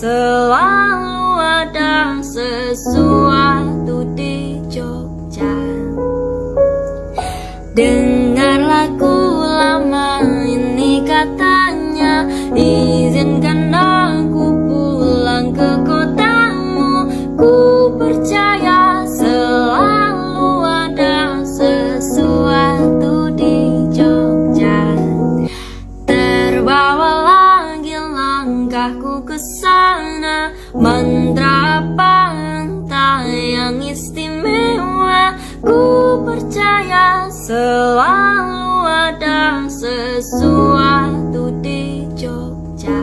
selalu ada sesuatu di Jogja. Dengar lagu lama ini katanya, izinkan aku pulang ke kotamu. Ku percaya selalu ada sesuatu di Jogja. Terbawa lagi langkahku ke sana, mantra pantai yang istimewa. Ku percaya selalu ada sesuatu di Jogja.